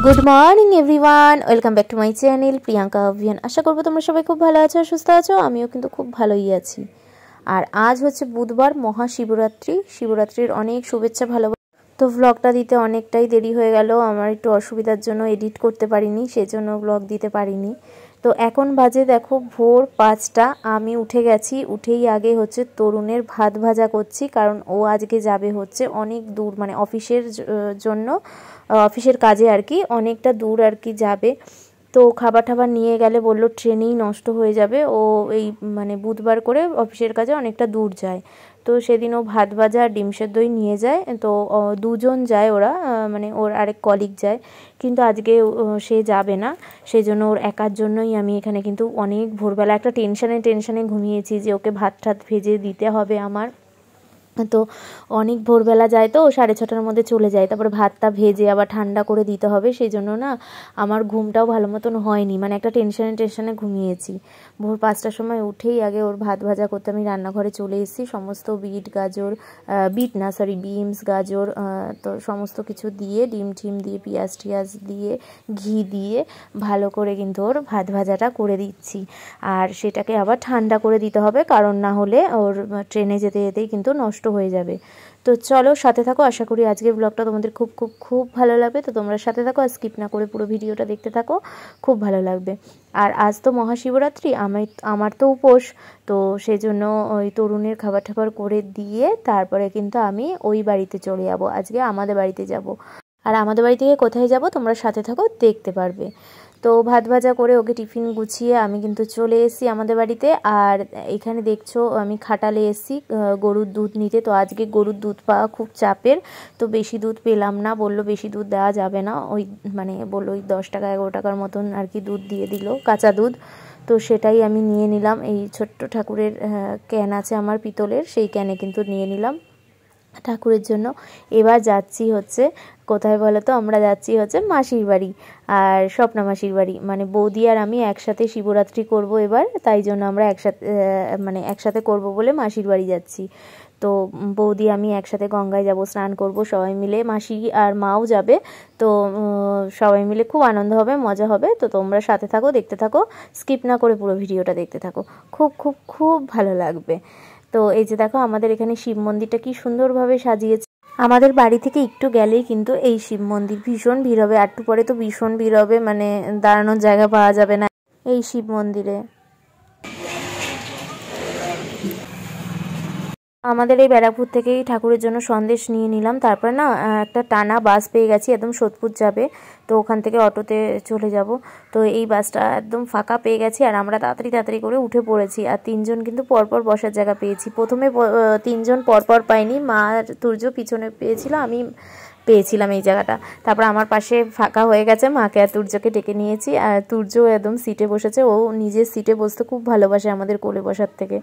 Good morning everyone, welcome back to my channel Priyanka Abhiyan. আশা করবো তোমরা সবাই খুব ভালো আছো, সুস্থ আছো। আমিও কিন্তু খুব ভালোই আছি। আর আজ হচ্ছে বুধবার, মহাশিবরাত্রি। শিবরাত্রির অনেক শুভেচ্ছা, ভালোবাসা। তো ব্লগটা দিতে অনেকটাই দেরি হয়ে গেল, আমার একটু অসুবিধার জন্য এডিট করতে পারিনি, সেজন্য ব্লগ দিতে পারিনি। তো এখন বাজে দেখো ভোর 5টা। আমি উঠে গেছি, উঠেই আগে হচ্ছে তরুণের ভাত ভাজা করছি, কারণ ও আজকে যাবে হচ্ছে অনেক দূর, মানে অফিসের জন্য, অফিসের কাজে আর কি, অনেকটা দূর আর কি যাবে। তো খাবার টাবার নিয়ে গেলে বললো ট্রেনেই নষ্ট হয়ে যাবে। ও এই মানে বুধবার করে অফিসের কাজে অনেকটা দূর যায়। তো সেদিন ও ভাত ভাজা আর ডিম সেদ্ধই নিয়ে যায়। তো দুজন যায় ওরা, মানে ওর আরেক কলিগ যায়, কিন্তু আজকে সে যাবে না। সেই জন্য ওর একার জন্যই আমি এখানে কিন্তু অনেক ভোরবেলা একটা টেনশানে ঘুমিয়েছি যে ওকে ভাত টাত ভেজে দিতে হবে আমার। তো অনেক ভোরবেলা যায়, তো 6:30টার মধ্যে চলে যায়, তারপরে ভাতটা ভেজে আবার ঠান্ডা করে দিতে হবে। সেই জন্য না আমার ঘুমটাও ভালো মতন হয়নি, মানে একটা টেনশানে ঘুমিয়েছি। ভোর 5টার সময় উঠেই আগে ওর ভাত ভাজা করতে আমি রান্নাঘরে চলে এসেছি। সমস্ত বিনস গাজর, তো সমস্ত কিছু দিয়ে, ডিম টিম দিয়ে, পেঁয়াজ টিয়াজ দিয়ে, ঘি দিয়ে ভালো করে কিন্তু ওর ভাত ভাজাটা করে দিচ্ছি। আর সেটাকে আবার ঠান্ডা করে দিতে হবে, কারণ না হলে ওর ট্রেনে যেতে যেতেই কিন্তু নষ্ট হয়ে যাবে। তো চলো সাথে থাকো, আশা করি আজকের ব্লগটা তোমাদের খুব খুব খুব ভালো লাগবে। তো তোমরা সাথে থাকো, আর স্কিপ না করে পুরো ভিডিওটা দেখতে থাকো, খুব ভালো লাগবে। আর আজ তো মহাশিবরাত্রি, আমার তো উপোস। তো সেই জন্য ওই তরুণের খাবার টাবার করে দিয়ে তারপরে কিন্তু আমি ওই বাড়িতে চলে যাব, আজকে আমাদের বাড়িতে যাব। আর আমাদের বাড়ি থেকে কোথায় যাব তোমরা সাথে থাকো, দেখতে পারবে। তো ভাত ভাজা করে ওকে টিফিন গুছিয়ে আমি কিন্তু চলে এসেছি আমাদের বাড়িতে। আর এখানে দেখছো আমি খাটালে এসেছি গরুর দুধ নিতে। তো আজকে গরুর দুধ পাওয়া খুব চাপের, তো বেশি দুধ পেলাম না, বললো বেশি দুধ দেওয়া যাবে না, ওই মানে বললো ওই 10 টাকা 11 টাকার মতন আর কি দুধ দিয়ে দিল, কাঁচা দুধ। তো সেটাই আমি নিয়ে নিলাম, এই ছোট্ট ঠাকুরের ক্যান আছে আমার পিতলের, সেই ক্যানে কিন্তু নিয়ে নিলাম ঠাকুরের জন্য। এবার যাচ্ছি হচ্ছে কোথায় বলো তো, আমরা যাচ্ছি হচ্ছে মাসির বাড়ি, আর স্বপ্না মাসির বাড়ি। মানে বৌদি আর আমি একসাথে শিবরাত্রি করব এবার, তাই জন্য আমরা একসাথে করব বলে মাসির বাড়ি যাচ্ছি। তো বৌদি আমি একসাথে গঙ্গায় যাব, স্নান করব সবাই মিলে, মাসি আর মাও যাবে। তো সবাই মিলে খুব আনন্দ হবে, মজা হবে। তো তোমরা সাথে থাকো, দেখতে থাকো, স্কিপ না করে পুরো ভিডিওটা দেখতে থাকো, খুব খুব খুব ভালো লাগবে। তো এই যে দেখো আমাদের এখানে শিব মন্দিরটা কি সুন্দরভাবে সাজিয়েছে। আমাদের বাড়ি থেকে একটু গেলেই কিন্তু এই শিব মন্দির, ভীষণ ভিড় হবে, একটু পরে তো ভীষণ ভিড় হবে, মানে দাঁড়ানোর জায়গা পাওয়া যাবে না এই শিব মন্দিরে। আমাদের এই ব্যারাকপুর থেকেই ঠাকুরের জন্য সন্দেশ নিয়ে নিলাম। তারপরে না একটা টানা বাস পেয়ে গেছি, একদম সোদপুর যাবে। তো ওখান থেকে অটোতে চলে যাব। তো এই বাসটা একদম ফাঁকা পেয়ে গেছি, আর আমরা তাড়াতাড়ি করে উঠে পড়েছি। আর 3জন কিন্তু পরপর বসার জায়গা পেয়েছি। প্রথমে 3জন পরপর পাইনি, মা আর তুর্য পিছনে পেয়েছিল, আমি পেয়েছিলাম এই জায়গাটা। তারপর আমার পাশে ফাঁকা হয়ে গেছে, মাকে আর তুর্যকে ডেকে নিয়েছি। আর তুর্য একদম সিটে বসেছে, ও নিজের সিটে বসতে খুব ভালোবাসে আমাদের কোলে বসার থেকে।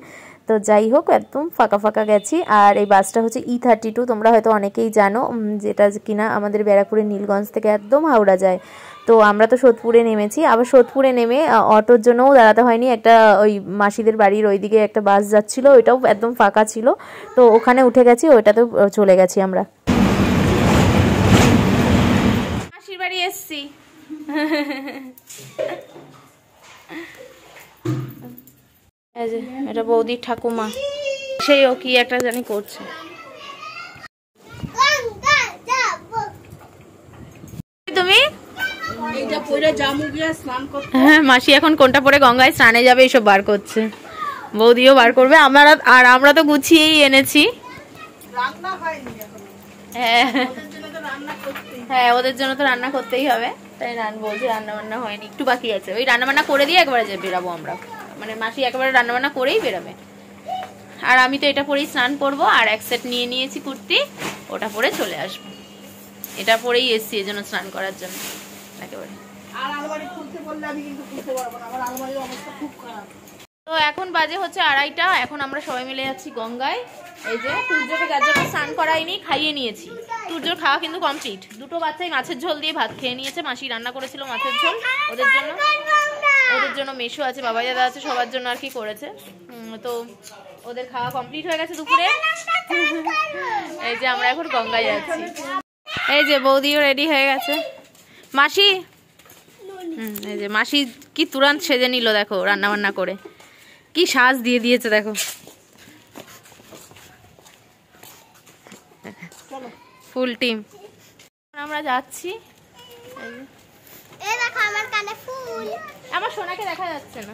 তো যাই হোক, একদম ফাঁকা গেছি। আর এই বাসটা হচ্ছে E32, তোমরা হয়তো অনেকেই জানো, যেটা কিনা আমাদের ব্যারাকপুরের নীলগঞ্জ থেকে একদম হাওড়া যায়। তো আমরা তো সোদপুরে নেমেছি, আবার সোদপুরে নেমে অটোর জন্যও দাঁড়াতে হয়নি, একটা ওই মাসিদের বাড়ির ওইদিকে একটা বাস যাচ্ছিলো, ওইটাও একদম ফাঁকা ছিল। তো ওখানে উঠে গেছি, ওইটাতেও চলে গেছি আমরা। মাসির বাড়ি এসছি। এটা বৌদির ঠাকুমা, সেই ও কি একটা জানি করছে। তুমি হ্যাঁ, মাসি এখন কোনটা পরে গঙ্গায় স্নানে যাবে এইসব বার করছে, বৌদিও বার করবে। আমরা তো গুছিয়েই এনেছি। হ্যাঁ, ওদের জন্য তো রান্না করতেই হবে, তাই বলছি রান্না বান্না হয়নি, একটু বাকি আছে। ওই রান্না বান্না করে দিয়ে একবারে বেরাবো আমরা, মানে মাসি একেবারে রান্না বান্না করেই বেরাবে। আর আমি তো এটা পরেই স্নান করবো, আর এক সেট নিয়ে নিয়েছি কুর্তি, ওটা পরে চলে আসবো। এটা পরেই এসছি এজন্য স্নান করার জন্য একেবারে। তো এখন বাজে হচ্ছে 2:30, এখন আমরা সবাই মিলে যাচ্ছি গঙ্গায়। এই যে সূর্যকে যার জন্য স্নান করাইনি, খাইয়ে নিয়েছি। সূর্যর খাওয়া কিন্তু কমপ্লিট। দুটো বাচ্চাই মাছের ঝোল দিয়ে ভাত খেয়ে নিয়েছে, মাসি রান্না করেছিল মাছের ঝোল ওদের জন্য মেশো আছে, বাবাই দাদা আছে, সবার জন্য আর কি করেছে। তো ওদের খাওয়া কমপ্লিট হয়ে গেছে দুপুরে। এই যে আমরা এখন গঙ্গায় যাচ্ছি। এই যে বৌদিও রেডি হয়ে গেছে, মাসি এই যে মাসি কি তুরন্ত সেজে নিল দেখো, রান্না বান্না করে কি সাজ দিয়ে দিয়েছে দেখো, ফুল টিম। আমরা যাচ্ছি, আমার সোনাকে দেখা যাচ্ছে না,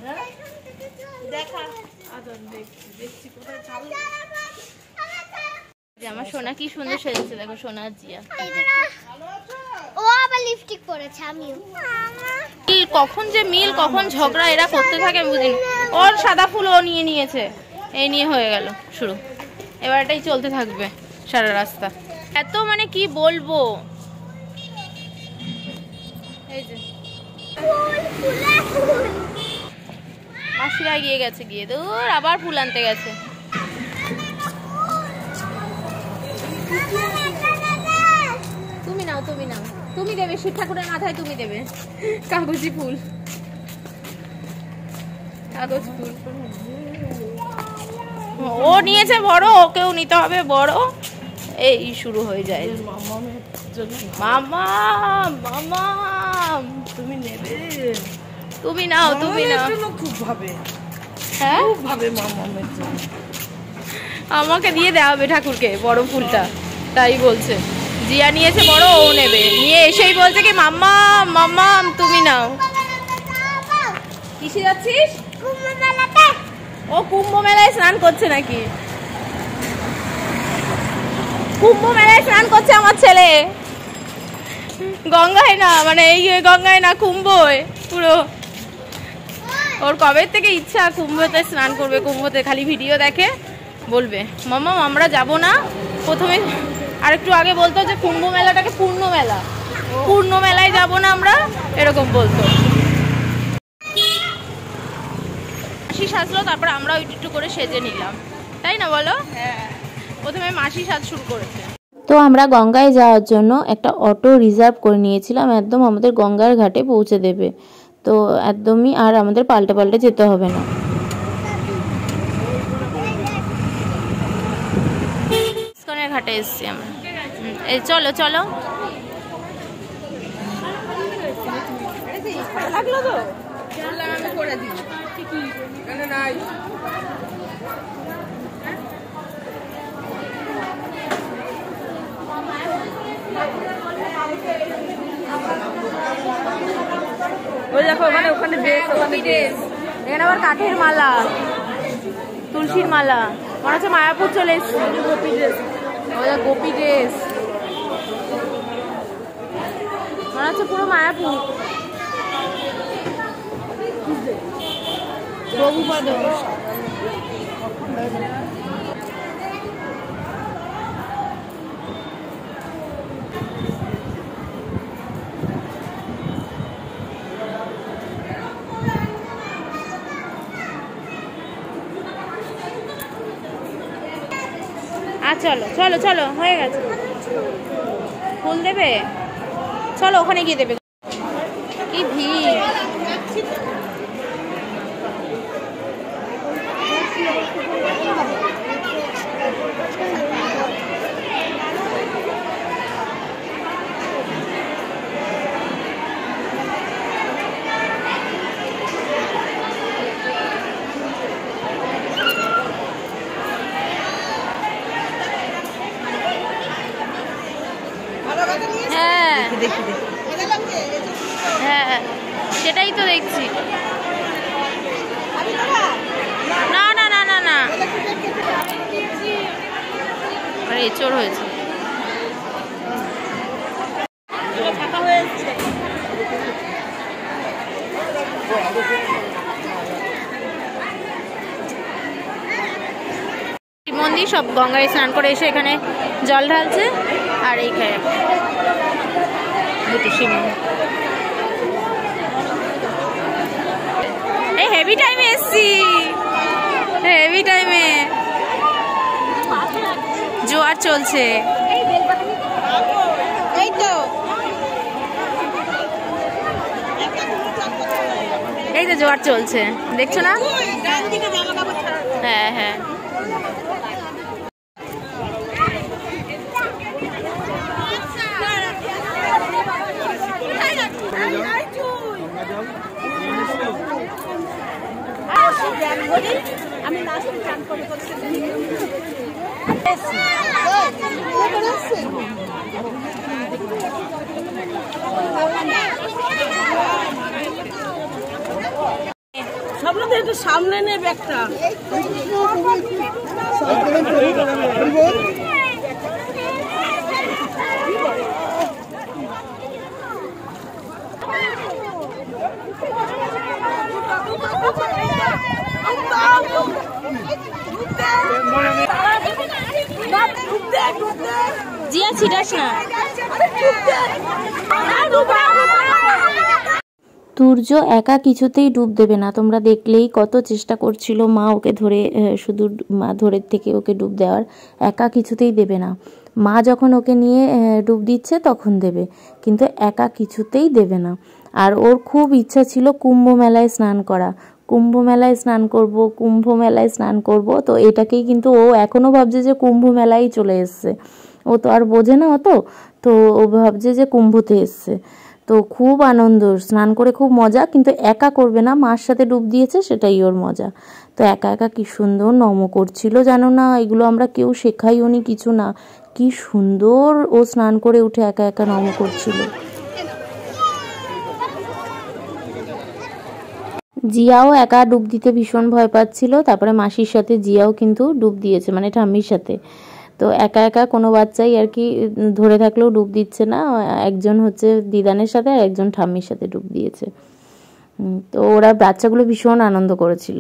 আমার সোনা কি সুন্দর সেজেছে দেখো, সোনা জিয়া। ও আবার লিপস্টিক পরেছে, আমিও। কখন যে মিল কখন ঝগড়া এরা করতে থাকে বুঝিনি। ওর সাদা ফুল ও নিয়ে নিয়েছে, এই নিয়ে হয়ে গেল শুরু। এবার এটাই চলতে থাকবে সারা রাস্তা। এত মানে কি বলবো, এই যে মাসিরা গিয়ে গেছে, গিয়ে দূর আবার ফুল আনতে গেছে। তুমি নাও, তুমি নাও, তুমি দেবে, শিব ঠাকুরের মাথায় তুমি দেবে কাগজি ফুল, কাগজ ফুল। ও নিয়েছে বড়, ওকেও নিতে হবে বড়, এই শুরু হয়ে যায়। মামা মামা তুমি নেবে, তুমি নাও, তুমি নাও। খুব ভাবে, হ্যাঁ খুব ভাবে মামামের জন্য। আমাকে দিয়ে দেওয়া হবে ঠাকুরকে বড় ফুলটা, তাই বলছে। জিয়া নিয়েছে বড়, ও নেবে, নিয়ে এসেই বলছে কি মাম্মা মাম্মা তুমি নাও। কিসে যাচ্ছিস? ও কুম্ভ মেলায় স্নান করছে নাকি? কুম্ভ মেলায় স্নান করছে আমার ছেলে, গঙ্গায় না, মানে এই গঙ্গায় না, কুম্ভয় পুরো। ওর কবে থেকে ইচ্ছা কুম্ভতে স্নান করবে, কুম্ভতে খালি ভিডিও দেখে বলবে মামা আমরা যাব না। প্রথমে আর একটু আগে বলতো যে কুম্ভ মেলাটাকে পূর্ণ মেলা, পূর্ণ মেলায় যাব না আমরা, এরকম বলতো। মাসি সাজলো, তারপর আমরা একটু করে সেজে নিলাম, তাই না বলো? হ্যাঁ, প্রথমে মাসি সাজ শুরু করেছে। তো আমরা গঙ্গায় যাওয়ার জন্য একটা অটো রিজার্ভ করে নিয়েছিলাম, একদম আমাদের গঙ্গার ঘাটে পৌঁছে দেবে, তো একদমই আর আমাদের পাল্টে পাল্টে যেতে হবে না। ইস্কনের ঘাটে এসছি আমরা, এই চলো চলো। লাগলো তো আমি করে দিই, নাই ওই দেখো ওখানে, ওখানে এখানে আবার কাঠের মালা, তুলসীর মালা, মনে হচ্ছে মায়াপুর চলে এসছি। গোপী ড্রেস, গোপী ড্রেস মনে হচ্ছে পুরো মায়াপুর। প্রভুপাদ চলো চলো চলো, হয়ে গেছে। ফুল দেবে, চলো ওখানে গিয়ে দেবে। কি ভিড়, হ্যাঁ সেটাই তো দেখছি। না না না না না, আরে এচোর হয়েছে। মন্দির সব গঙ্গায় স্নান করে এসে এখানে জল ঢালছে, আর এই খায় দুটো শিব। এই হেভি টাইমে এসছি, হেভি টাইমে জোয়ার চলছে। এই তো এই তো জোয়ার চলছে, দেখছো না? হ্যাঁ হ্যাঁ, করি, আমি লাস্টে চান করে করছি। একটু সামনে নেবে একটা জিয়া ছিটাস না। তুর্য একা কিছুতেই ডুব দেবে না, তোমরা দেখলেই কত চেষ্টা করছিল মা ওকে ধরে, শুধু মা ধরে থেকে ওকে ডুব দেওয়ার, একা কিছুতেই দেবে না। মা যখন ওকে নিয়ে ডুব দিচ্ছে তখন দেবে, কিন্তু একা কিছুতেই দেবে না। আর ওর খুব ইচ্ছা ছিল কুম্ভ মেলায় স্নান করা, কুম্ভ মেলায় স্নান করব, কুম্ভ মেলায় স্নান করব। তো এটাকেই কিন্তু ও এখনও ভাবছে যে কুম্ভ মেলায় চলে এসছে, ও তো আর বোঝে না অত, তো ও ভাবছে যে কুম্ভতে এসছে। তো খুব আনন্দ, স্নান করে খুব মজা, কিন্তু একা করবে না, মার সাথে ডুব দিয়েছে সেটাই ওর মজা। তো একা একা কি সুন্দর নম করছিল জানো না, এগুলো আমরা কেউ শেখাইও নি কিছু না, কি সুন্দর ও স্নান করে উঠে একা একা নম করছিল। জিয়াও একা ডুব দিতে ভীষণ ভয় পাচ্ছিল, তারপরে মাসির সাথে জিয়াও কিন্তু ডুব দিয়েছে, মানে ঠাম্মির সাথে। তো একা একা কোনো বাচ্চাই আর কি ধরে থাকলেও ডুব দিচ্ছে না, একজন হচ্ছে দিদানের সাথে আর একজন ঠাম্মির সাথে ডুব দিয়েছে। তো ওরা বাচ্চাগুলো ভীষণ আনন্দ করেছিল।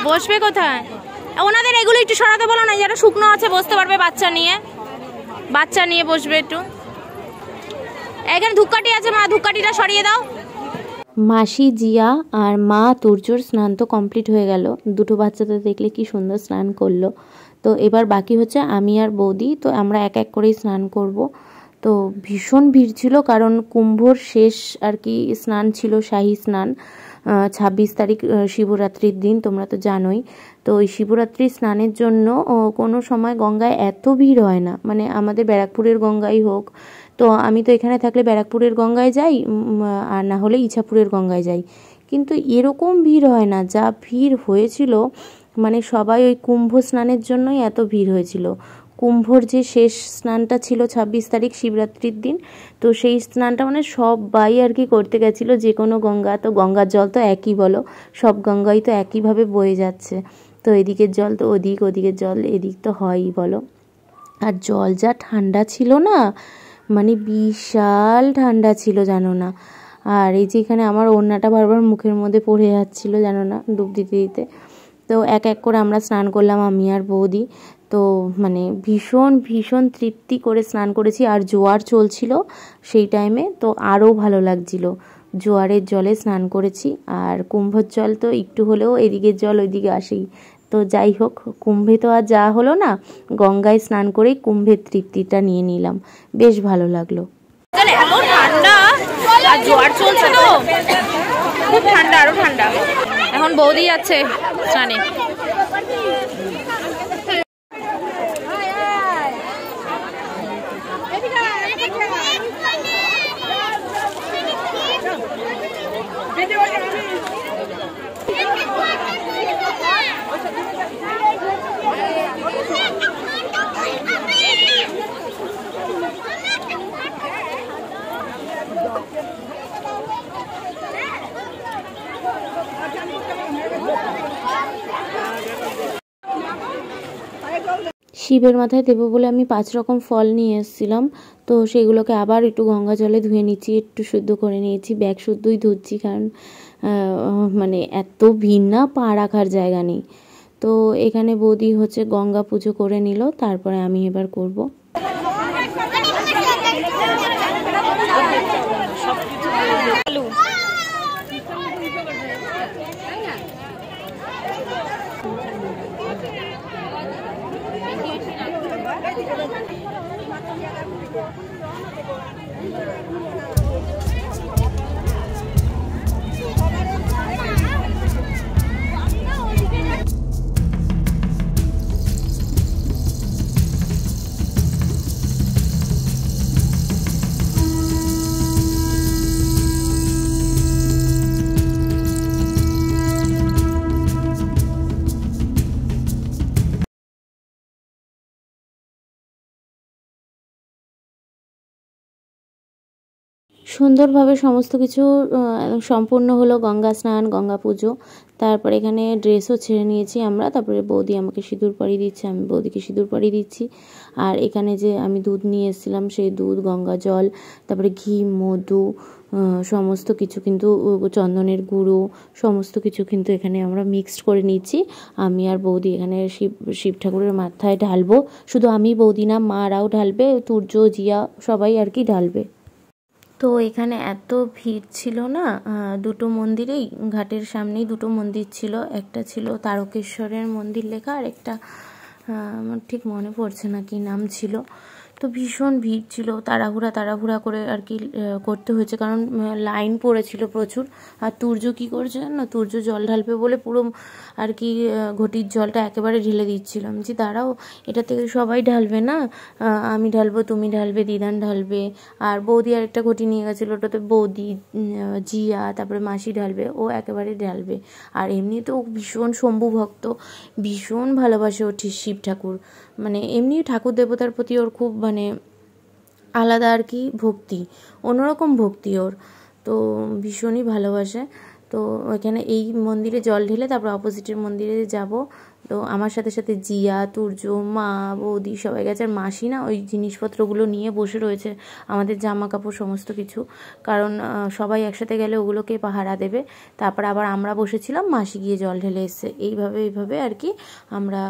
বসবে কোথায়? ওনাদের এগুলো একটু সরাতে বলো না, যারা শুকনো আছে বসতে পারবে, বাচ্চা নিয়ে বসবে একটু। এখানে ধূপকাঠি আছে, মা ধূপকাঠিটা সরিয়ে দাও। মাসি, জিয়া আর মা তুর্যর স্নান তো কমপ্লিট হয়ে গেল, দুটো বাচ্চাদের দেখলে কি সুন্দর স্নান করলো। তো এবার বাকি হচ্ছে আমি আর বৌদি, তো আমরা এক এক করেই স্নান করব। তো ভীষণ ভিড় ছিল, কারণ কুম্ভর শেষ আর কি স্নান ছিল, শাহী স্নান 26 তারিখ শিবরাত্রির দিন, তোমরা তো জানোই। তো ওই শিবরাত্রি স্নানের জন্য কোনো সময় গঙ্গায় এত ভিড় হয় না, মানে আমাদের ব্যারাকপুরের গঙ্গাই হোক, তো আমি তো এখানে থাকলে ব্যারাকপুরের গঙ্গায় যাই, আর না হলে ইছাপুরের গঙ্গায় যাই, কিন্তু এরকম ভিড় হয় না। যা ভিড় হয়েছিল, মানে সবাই ওই কুম্ভ স্নানের জন্যই এত ভিড় হয়েছিল। কুম্ভর যে শেষ স্নানটা ছিল 26 তারিখ শিবরাত্রির দিন, তো সেই স্নানটা মানে সবাই আর কি করতে গেছিলো, যে কোনো গঙ্গা, তো গঙ্গার জল তো একই বলো, সব গঙ্গাই তো একইভাবে বয়ে যাচ্ছে, তো এদিকের জল তো ওদিক, ওদিকের জল এদিক, তো হয়ই বলো। আর জল যা ঠান্ডা ছিল না, মানে বিশাল ঠান্ডা ছিল জানো না। আর এই যে এখানে আমার ওড়নাটা বারবার মুখের মধ্যে পড়ে যাচ্ছিলো জানো না ডুব দিতে দিতে। তো এক এক করে আমরা স্নান করলাম, আমি আর বৌদি। তো মানে ভীষণ ভীষণ তৃপ্তি করে স্নান করেছি, আর জোয়ার চলছিল সেই টাইমে, তো আরও ভালো লাগছিল। জোয়ারের জলে স্নান করেছি, আর কুম্ভর জল তো একটু হলেও এদিকের জল ওইদিকে আসেই। তো যাই হোক, কুম্ভে তো আর যাওয়া হলো না, গঙ্গায় স্নান করেই কুম্ভের তৃপ্তিটা নিয়ে নিলাম, বেশ ভালো লাগলো। এত ঠান্ডা আর জোয়ার চলছে তো খুব ঠান্ডা, আরো ঠান্ডা। এখন বৌদি আছে স্নানে। শিবের মাথায় দেবো বলে আমি 5 রকম ফল নিয়ে এসেছিলাম, তো সেগুলোকে আবার একটু গঙ্গা জলে ধুয়ে নিচ্ছি, একটু শুদ্ধ করে নিয়েছি, ব্যাগ শুদ্ধই ধুচ্ছি, কারণ মানে এত ভিড় না, পা রাখার জায়গা নেই। তো এখানে বৌদি হচ্ছে গঙ্গা পুজো করে নিল, তারপরে আমি এবার করব। সুন্দরভাবে সমস্ত কিছু সম্পূর্ণ হলো, গঙ্গা স্নান, গঙ্গা পুজো। তারপরে এখানে ড্রেসও ছেড়ে নিয়েছি আমরা। তারপরে বৌদি আমাকে সিঁদুর পরিয়ে দিচ্ছে, আমি বৌদিকে সিঁদুর পরিয়ে দিচ্ছি। আর এখানে যে আমি দুধ নিয়ে এসেছিলাম, সেই দুধ, গঙ্গা জল, তারপরে ঘি, মধু, সমস্ত কিছু কিন্তু, চন্দনের গুঁড়ো, সমস্ত কিছু কিন্তু এখানে আমরা মিক্সড করে নিচ্ছি। আমি আর বৌদি এখানে শিব ঠাকুরের মাথায় ঢালবো। শুধু আমি, বৌদি না, মারাও ঢালবে, তুর্য, জিয়া সবাই আর কি ঢালবে। তো এখানে এত ভিড় ছিল না, দুটো মন্দিরেই, ঘাটের সামনেই দুটো মন্দির ছিল। একটা ছিল তারকেশ্বরের মন্দির লেখা, আর একটা আমার ঠিক মনে পড়ছে না কি নাম ছিল। তো ভীষণ ভিড় ছিল, তাড়াহুড়া করে আর কি করতে হয়েছে, কারণ লাইন পড়েছিল প্রচুর। আর তুর্য কী করছে না, তুর্য জল ঢালবে বলে পুরো আর কি ঘটির জলটা একেবারে ঢেলে দিচ্ছিলাম, যে দাঁড়াও, এটা থেকে সবাই ঢালবে না, আমি ঢালবো, তুমি ঢালবে, দিদান ঢালবে। আর বৌদি আর একটা ঘটি নিয়ে গেছিলো, ওটাতে বৌদি, জিয়া, তারপরে মাসি ঢালবে, ও একেবারে ঢালবে। আর এমনি তো ভীষণ শম্ভু ভক্ত, ভীষণ ভালোবাসে ও শিব ঠাকুর, মানে এমনি ঠাকুর দেবতার প্রতি ওর খুব মানে আলাদা আর কি ভক্তি, অন্যরকম ভক্তি ওর, তো ভীষণই ভালোবাসে। তো ওইখানে এই মন্দিরে জল ঢেলে তারপর অপোজিটের মন্দিরে যাব। তো আমার সাথে সাথে জিয়া, তুর্য, মা, বৌদি সবাই গেছে। আর মাসি না ওই জিনিসপত্রগুলো নিয়ে বসে রয়েছে, আমাদের জামা কাপড় সমস্ত কিছু, কারণ সবাই একসাথে গেলে ওগুলোকে পাহারা দেবে। তারপর আবার আমরা বসেছিলাম, মাসি গিয়ে জল ঢেলে এসছে। এইভাবে আর কি আমরা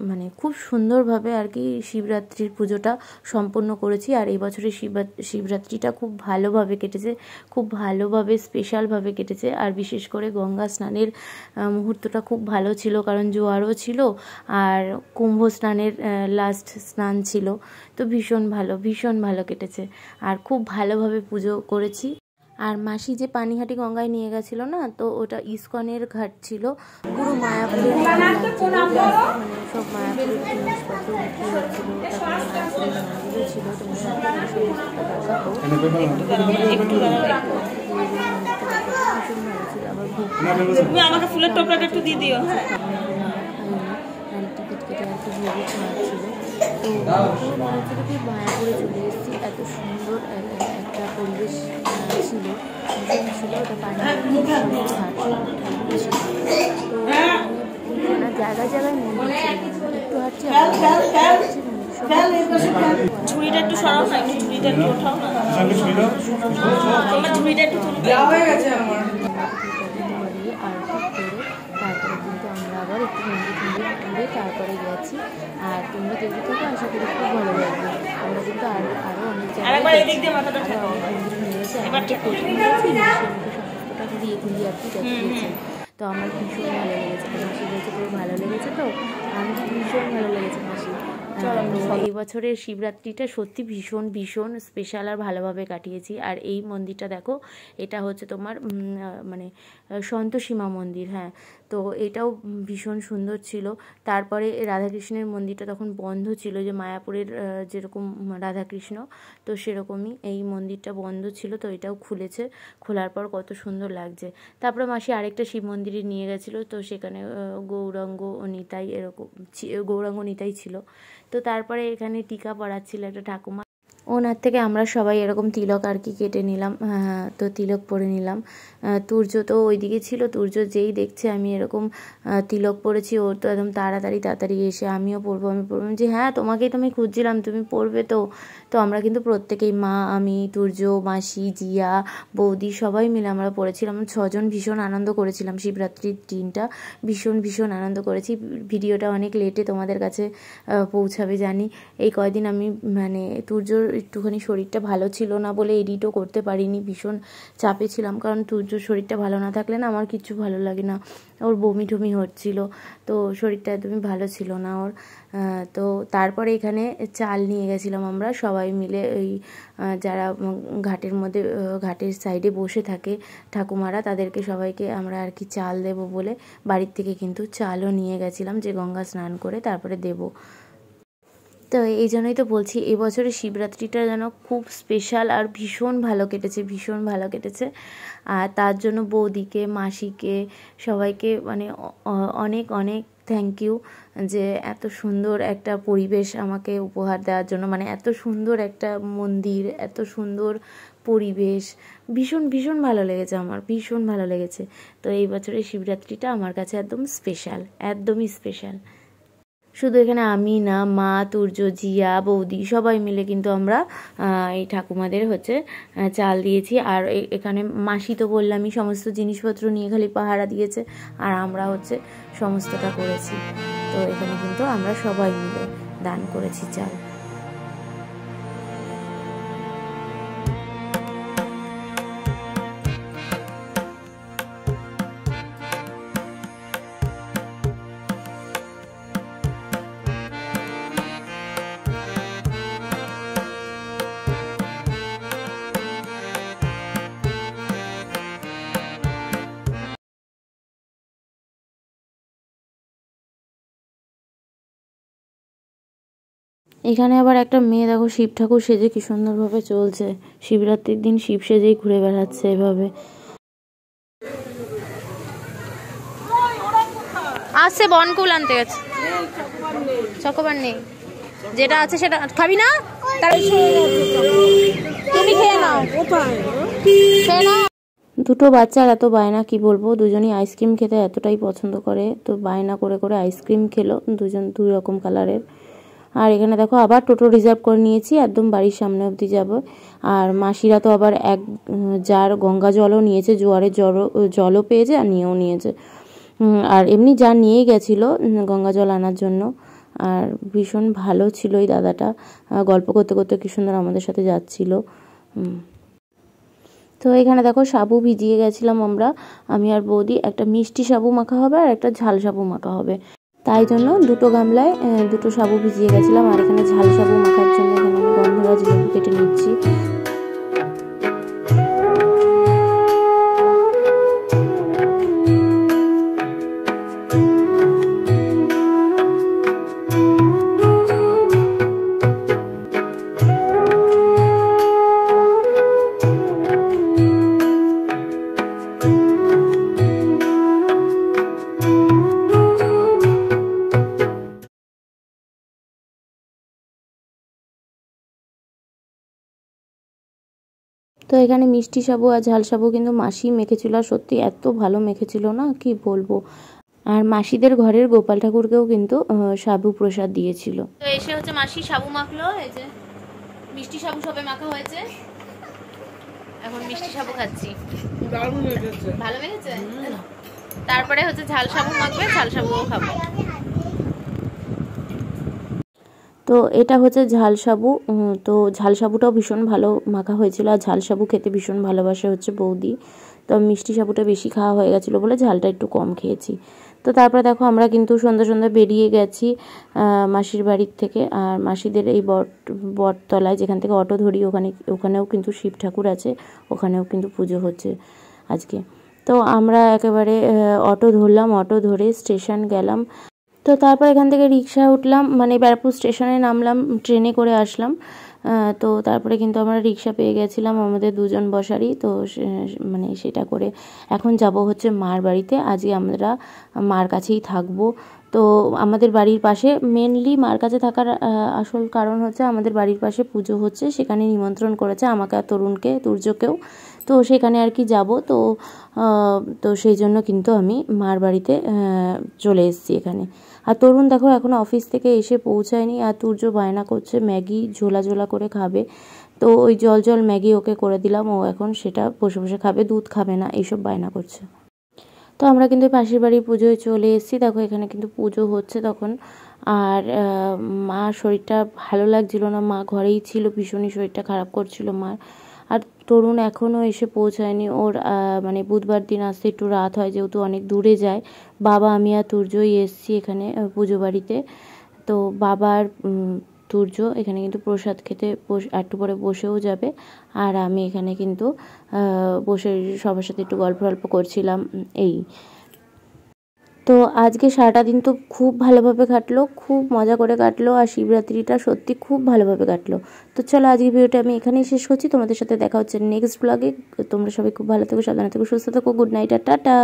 মানে খুব সুন্দরভাবে আর কি শিবরাত্রির পুজোটা সম্পন্ন করেছি। আর এই বছরের শিবরাত্রিটা খুব ভালোভাবে কেটেছে, খুব ভালোভাবে স্পেশালভাবে কেটেছে। আর বিশেষ করে গঙ্গা স্নানের মুহূর্তটা খুব ভালো ছিল, কারণ জোয়ারও ছিল আর কুম্ভ স্নানের লাস্ট স্নান ছিল। তো ভীষণ ভালো কেটেছে, আর খুব ভালোভাবে পুজো করেছি। আর মাসি যে পানিহাটি গঙ্গায় নিয়ে গেছিলো না, তো ওটা ইস্কনের ঘাট ছিল, পুরো মায়াপুরের মানে সব মায়াপুরের জিনিসপত্র বিক্রি হচ্ছিল, তারপরে মায়াপুরের মন্দিরও ছিল। তুমি আমাকে ফুলের টপটাটা একটু দিয়ে দিও। টিকিট কেটে আর কি ভোগে খাওয়াচ্ছিল। তো মনে হচ্ছিল কি মায়াপুরে চলে এসেছি, এত সুন্দর একটা পরিবেশ ছিল, ছিল ওটা পানিহাটি ছিল। তো জায়গায় মন্দির ছিল, একটু হাঁটছি, ঝুড়িটা একটু সরাও না, একটু ঝুড়িটা একটু ওঠাও না, তোমার ঝুড়িটা একটু হয়ে গেছে আমার। তারপরে কিন্তু আমরা আবার একটু মন্দির ঘুরে তারপরে গেছি। আর তোমরা দেখতে থাকো, আশা করি খুব ভালো লাগবে। আমরা কিন্তু আরও অনেক জায়গায় মন্দির নিয়েছি, সমস্তটা ঘুরিয়ে আর কি দেখিয়েছি। তো আমার ভীষণ ভালো লেগেছে। মাসি বলছে খুব ভালো লেগেছে, তো আমি ভীষণ ভালো লেগেছে মাসি। এই বছরের শিবরাত্রিটা সত্যি ভীষণ স্পেশাল আর ভালোভাবে কাটিয়েছি। আর এই মন্দিরটা দেখো, এটা হচ্ছে তোমার মানে সন্তোষীমা মন্দির, হ্যাঁ। তো এটাও ভীষণ সুন্দর ছিল। তারপরে রাধাকৃষ্ণের মন্দিরটা তখন বন্ধ ছিল, যে মায়াপুরের যেরকম রাধাকৃষ্ণ, তো সেরকমই এই মন্দিরটা বন্ধ ছিল, তো এটাও খুলেছে। খোলার পর কত সুন্দর লাগছে। তারপরে মাসি আরেকটা শিব মন্দিরে নিয়ে গেছিলো, তো সেখানে গৌরাঙ্গ ও নিতাই, এরকম গৌরাঙ্গ নিতাই ছিল। তো তারপরে এখানে টিকা পড়াচ্ছিল একটা ঠাকুমা, ওনার থেকে আমরা সবাই এরকম তিলক আর কি কেটে নিলাম। তো তিলক পরে নিলাম। তুর্য তো ওইদিকে ছিল, তুর্য যেই দেখছে আমি এরকম তিলক পরেছি, ওর তো একদম তাড়াতাড়ি এসে আমিও পরবো, যে হ্যাঁ তোমাকেই তো আমি খুঁজছিলাম, তুমি পরবে তো। তো আমরা কিন্তু প্রত্যেকেই, মা, আমি, তুর্য, মাসি, জিয়া, বৌদি সবাই মিলে আমরা পড়েছিলাম। 6 জন ভীষণ আনন্দ করেছিলাম শিবরাত্রির দিনটা, ভীষণ আনন্দ করেছি। ভিডিওটা অনেক লেটে তোমাদের কাছে পৌঁছাবে জানি। এই কয়দিন আমি মানে তুর্যর একটুখানি শরীরটা ভালো ছিল না বলে এডিটও করতে পারিনি, ভীষণ চাপে ছিলাম, কারণ তুর্যর শরীরটা ভালো না থাকলে না আমার কিছু ভালো লাগে না। ওর বমি টমি হচ্ছিল, তো শরীরটা একদমই ভালো ছিল না ওর। তো তারপরে এখানে চাল নিয়ে গেছিলাম আমরা সবাই মিলে, ওই যারা ঘাটের মধ্যে, ঘাটের সাইডে বসে থাকে ঠাকুমারা, তাদেরকে সবাইকে আমরা আর কি চাল দেবো বলে বাড়ির থেকে কিন্তু চালও নিয়ে গেছিলাম, যে গঙ্গা স্নান করে তারপরে দেবো। তো এই জন্যই তো বলছি, এবছরের শিবরাত্রিটা যেন খুব স্পেশাল আর ভীষণ ভালো কেটেছে। আর তার জন্য বৌদিকে, মাসিকে, সবাইকে মানে অনেক থ্যাংক ইউ, যে এত সুন্দর একটা পরিবেশ আমাকে উপহার দেওয়ার জন্য, মানে এত সুন্দর একটা মন্দির, এত সুন্দর পরিবেশ ভীষণ ভীষণ ভালো লেগেছে, আমার ভীষণ ভালো লেগেছে। তো এই বছরের শিবরাত্রিটা আমার কাছে একদম স্পেশাল, একদমই স্পেশাল। শুধু এখানে আমি না, মা, তুর্য, জিয়া, বৌদি সবাই মিলে কিন্তু আমরা এই ঠাকুমাদের হচ্ছে চাল দিয়েছি। আর এখানে মাসি তো বললামই সমস্ত জিনিসপত্র নিয়ে খালি পাহারা দিয়েছে, আর আমরা হচ্ছে সমস্তটা করেছি। তো এখানে কিন্তু আমরা সবাই মিলে দান করেছি চাল। এখানে আবার একটা মেয়ে দেখো শিব ঠাকুর সেজে কি সুন্দরভাবে চলছে, শিবরাত্রির দিন শিব সেজেই ঘুরে বেড়াচ্ছে এভাবে। আসছে বনকুল আনতে গেছে, চকোবার নেই, যেটা আছে সেটা খাবি না, তুমি খেয়ে নাও, খেয়ে নাও। দুটো বাচ্চার এত বায়না, কি বলবো, দুজনই আইসক্রিম খেতে এতটাই পছন্দ করে, তো বায়না করে করে আইসক্রিম খেলো, দুজন দুই রকম কালারের। আর এখানে দেখো আবার টোটো রিজার্ভ করে নিয়েছি, একদম বাড়ির সামনে অবধি যাব। আর মাসিরা তো আবার এক জার গঙ্গা জলও নিয়েছে, জোয়ারের জলও পেয়েছে আর নিয়েও নিয়েছে। আর এমনি যা নিয়েই গেছিলো গঙ্গা জল আনার জন্য। আর ভীষণ ভালো ছিল এই দাদাটা, গল্প করতে করতে কি সুন্দর আমাদের সাথে যাচ্ছিল। তো এখানে দেখো সাবু ভিজিয়ে গেছিলাম আমরা, আমি আর বৌদি। একটা মিষ্টি সাবু মাখা হবে আর একটা ঝাল সাবু মাখা হবে, তাই জন্য দুটো গামলায় দুটো সাবু ভিজিয়ে গেছিলাম। আর এখানে ঝাল সাবু মাখার জন্য এখানে আমি গন্ধরাজ লেবু কেটে নিচ্ছি। তো এখানে মিষ্টি সাবু আর ঝাল সাবু কিন্তু মাসি মেখেছিল, আর সত্যি এত ভালো মেখেছিল না কি বলবো। আর মাসিদের ঘরের গোপাল ঠাকুরকেও কিন্তু সাবু প্রসাদ দিয়েছিল। তো এসে হচ্ছে মাসি সাবু মাখলো, এই যে মিষ্টি সাবু সবে মাখা হয়েছে, এখন মিষ্টি সাবু খাচ্ছি। ভালো মেখেছে। তারপরে হচ্ছে ঝাল সাবু মাখবে, ঝাল সাবুও খাবো। তো এটা হচ্ছে ঝাল সাবু, তো ঝাল সাবুটাও ভীষণ ভালো মাখা হয়েছিল। আর ঝাল সাবু খেতে ভীষণ ভালোবাসে হচ্ছে বৌদি, তো মিষ্টি সাবুটা বেশি খাওয়া হয়ে গেছিলো বলে ঝালটা একটু কম খেয়েছি। তো তারপরে দেখো আমরা কিন্তু সন্ধ্যা সন্ধ্যা বেরিয়ে গেছি মাসির বাড়ির থেকে। আর মাসিদের এই বটতলায় যেখান থেকে অটো ধরি ওখানেও কিন্তু শিব ঠাকুর আছে, ওখানেও কিন্তু পুজো হচ্ছে আজকে। তো আমরা একেবারে অটো ধরলাম, অটো ধরে স্টেশন গেলাম। তো তারপর এখান থেকে রিক্সা উঠলাম, মানে ব্যারাকপুর স্টেশনে নামলাম, ট্রেনে করে আসলাম। তো তারপরে কিন্তু আমরা রিক্সা পেয়ে গেছিলাম আমাদের দুজন বসারই, তো মানে সেটা করে এখন যাব হচ্ছে মার বাড়িতে। আজকে আমরা মার কাছেই থাকবো। তো আমাদের বাড়ির পাশে, মেনলি মার কাছে থাকার আসল কারণ হচ্ছে আমাদের বাড়ির পাশে পুজো হচ্ছে, সেখানে নিমন্ত্রণ করেছে আমাকে আর তরুণকে, তুর্যকেও। তো সেখানে আর কি যাব। তো সেই জন্য কিন্তু আমি মার বাড়িতে চলে এসেছি এখানে। আর তরুণ দেখো এখনও অফিস থেকে এসে পৌঁছায়নি, আর তুর্য বায়না করছে ম্যাগি ঝোলা ঝোলা করে খাবে। তো ওই জল ম্যাগি ওকে করে দিলাম, ও এখন সেটা বসে বসে খাবে, দুধ খাবে না, এইসব বায়না করছে। তো আমরা কিন্তু পাশের বাড়ির পুজোয় চলে এসেছি, দেখো এখানে কিন্তু পুজো হচ্ছে তখন। আর মার শরীরটা ভালো লাগছিল না, মা ঘরেই ছিল, ভীষণই শরীরটা খারাপ করছিল মার। আর তরুণ এখনও এসে পৌঁছায়নি, ওর মানে বুধবার দিন আসতে একটু রাত হয়, যেহেতু অনেক দূরে যায়। বাবা, আমি আর তুর্যই এসেছি এখানে পুজো বাড়িতে। তো বাবা আর তুর্য এখানে কিন্তু প্রসাদ খেতে একটু পরে বসেও যাবে। আর আমি এখানে কিন্তু বসে সবার সাথে একটু গল্প করছিলাম এই। তো আজকে সারাটা দিন তো খুব ভালোভাবে কাটলো, খুব মজা করে কাটলো, আর শিবরাত্রিটা সত্যি খুব ভালোভাবে কাটলো। তো চলো আজকে ভিডিওটা আমি এখানেই শেষ করছি, তোমাদের সাথে দেখা হচ্ছে নেক্সট ব্লগে। তোমরা সবাই খুব ভালো থেকো, সাবধানে থেকো, সুস্থ থেকো, গুড নাইট আর টাটা।